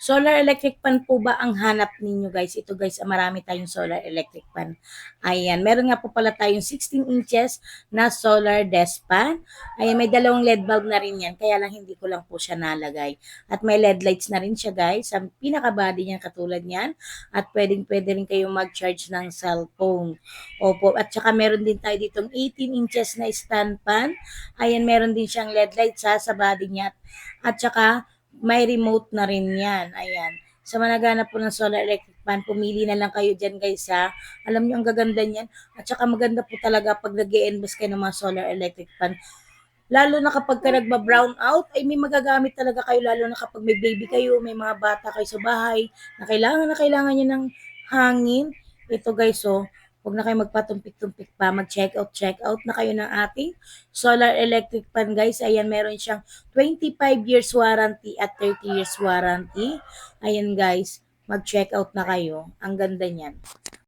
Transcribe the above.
Solar electric pan po ba ang hanap ninyo guys? Ito guys, marami tayong solar electric pan. Ayan, meron nga po pala tayong 16 inches na solar desk pan. Ayan, may dalawang LED bulb na rin yan, kaya lang hindi ko lang po siya nalagay. At may LED lights na rin siya guys, sa pinaka-body niyan katulad niyan. At pwedeng-pwede rin kayong mag-charge ng cellphone. Opo, at saka meron din tayo ditong 18 inches na stand pan. Ayan, meron din siyang LED lights sa body niya. At saka may remote na rin yan. Ayan. Sa mga naghanap po ng solar electric fan, pumili na lang kayo dyan guys ha. Alam nyo, ang gaganda niyan. At saka maganda po talaga pag nag-i-invest kayo ng mga solar electric fan. Lalo na kapag ka nagba-brown out, ay may magagamit talaga kayo. Lalo na kapag may baby kayo, may mga bata kayo sa bahay, na kailangan nyo ng hangin. Ito guys, oh, huwag na kayo magpatumpik-tumpik pa. Check out na kayo ng ating solar electric pan guys. Ayan, meron siyang 25 years warranty at 30 years warranty. Ayan guys, mag-check out na kayo. Ang ganda niyan.